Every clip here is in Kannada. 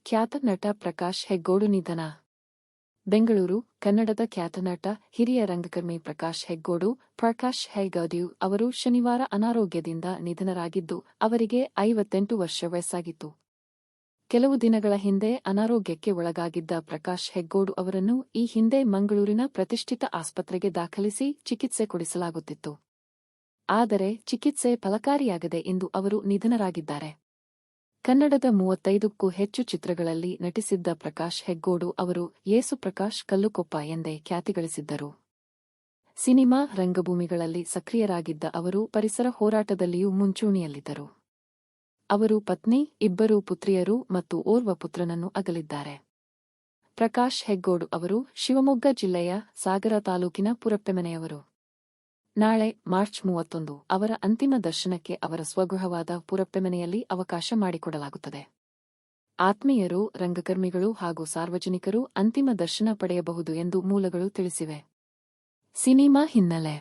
ಖ್ಯಾತ ನಟ ಪ್ರಕಾಶ್ ಹೆಗ್ಗೋಡು ನಿಧನ. ಬೆಂಗಳೂರು. ಕನ್ನಡದ ಖ್ಯಾತ ನಟ, ಹಿರಿಯ ರಂಗಕರ್ಮಿ ಪ್ರಕಾಶ್ ಹೆಗ್ಗೋಡು ಅವರು ಶನಿವಾರ ಅನಾರೋಗ್ಯದಿಂದ ನಿಧನರಾಗಿದ್ದು, ಅವರಿಗೆ 58 ವರ್ಷ ವಯಸ್ಸಾಗಿತ್ತು. ಕೆಲವು ದಿನಗಳ ಹಿಂದೆ ಅನಾರೋಗ್ಯಕ್ಕೆ ಒಳಗಾಗಿದ್ದ ಪ್ರಕಾಶ್ ಹೆಗ್ಗೋಡು ಅವರನ್ನು ಈ ಹಿಂದೆ ಮಂಗಳೂರಿನ ಪ್ರತಿಷ್ಠಿತ ಆಸ್ಪತ್ರೆಗೆ ದಾಖಲಿಸಿ ಚಿಕಿತ್ಸೆ ಕೊಡಿಸಲಾಗುತ್ತಿತ್ತು. ಆದರೆ ಚಿಕಿತ್ಸೆ ಫಲಕಾರಿಯಾಗದೆ ಇಂದು ಅವರು ನಿಧನರಾಗಿದ್ದಾರೆ. ಕನ್ನಡದ 35ಕ್ಕೂ ಹೆಚ್ಚು ಚಿತ್ರಗಳಲ್ಲಿ ನಟಿಸಿದ್ದ ಪ್ರಕಾಶ್ ಹೆಗ್ಗೋಡು ಅವರು ಯೇಸು ಪ್ರಕಾಶ್ ಕಲ್ಲುಕೊಪ್ಪ ಎಂದೇ ಖ್ಯಾತಿಗಳಿಸಿದ್ದರು. ಸಿನಿಮಾ, ರಂಗಭೂಮಿಗಳಲ್ಲಿ ಸಕ್ರಿಯರಾಗಿದ್ದ ಅವರು ಪರಿಸರ ಹೋರಾಟದಲ್ಲಿಯೂ ಮುಂಚೂಣಿಯಲ್ಲಿದ್ದರು. ಅವರು ಪತ್ನಿ, 2 ಪುತ್ರಿಯರು ಮತ್ತು ಓರ್ವ ಪುತ್ರನನ್ನು ಅಗಲಿದ್ದಾರೆ. ಪ್ರಕಾಶ್ ಹೆಗ್ಗೋಡು ಅವರು ಶಿವಮೊಗ್ಗ ಜಿಲ್ಲೆಯ ಸಾಗರ ತಾಲೂಕಿನ ಪುರಪ್ಪೆಮನೆಯವರು. ನಾಳೆ ಮಾರ್ಚ್ 31 ಅವರ ಅಂತಿಮ ದರ್ಶನಕ್ಕೆ ಅವರ ಸ್ವಗೃಹವಾದ ಪುರಪ್ಪೆಮನೆಯಲ್ಲಿ ಅವಕಾಶ ಮಾಡಿಕೊಡಲಾಗುತ್ತದೆ. ಆತ್ಮೀಯರು, ರಂಗಕರ್ಮಿಗಳು ಹಾಗೂ ಸಾರ್ವಜನಿಕರು ಅಂತಿಮ ದರ್ಶನ ಪಡೆಯಬಹುದು ಎಂದು ಮೂಲಗಳು ತಿಳಿಸಿವೆ. ಸಿನಿಮಾ ಹಿನ್ನೆಲೆ.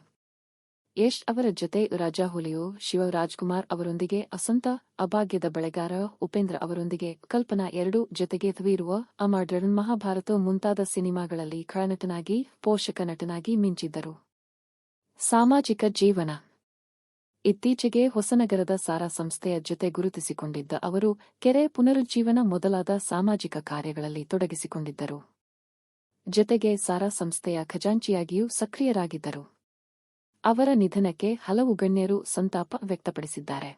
ಯಶ್ ಅವರ ಜತೆ ರಾಜಾಹುಲಿಯೋ, ಶಿವರಾಜ್ಕುಮಾರ್ ಅವರೊಂದಿಗೆ ಅಸಂತ, ಅಭಾಗ್ಯದ ಬಳೆಗಾರ, ಉಪೇಂದ್ರ ಅವರೊಂದಿಗೆ ಕಲ್ಪನಾ 2 ಜತೆಗೆ ಇರುವ ಅಮಾರ್ಡರ್ನ್, ಮಹಾಭಾರತ ಮುಂತಾದ ಸಿನಿಮಾಗಳಲ್ಲಿ ಖಳನಟನಾಗಿ, ಪೋಷಕ ನಟನಾಗಿ ಮಿಂಚಿದ್ದರು. ಸಾಮಾಜಿಕ ಜೀವನ. ಇತ್ತೀಚೆಗೆ ಹೊಸನಗರದ ಸಾರಾ ಸಂಸ್ಥೆಯ ಜೊತೆ ಗುರುತಿಸಿಕೊಂಡಿದ್ದ ಅವರು ಕೆರೆ ಪುನರುಜ್ಜೀವನ ಮೊದಲಾದ ಸಾಮಾಜಿಕ ಕಾರ್ಯಗಳಲ್ಲಿ ತೊಡಗಿಸಿಕೊಂಡಿದ್ದರು. ಜತೆಗೆ ಸಾರಾ ಸಂಸ್ಥೆಯ ಖಜಾಂಚಿಯಾಗಿಯೂ ಸಕ್ರಿಯರಾಗಿದ್ದರು. ಅವರ ನಿಧನಕ್ಕೆ ಹಲವು ಗಣ್ಯರು ಸಂತಾಪ ವ್ಯಕ್ತಪಡಿಸಿದ್ದಾರೆ.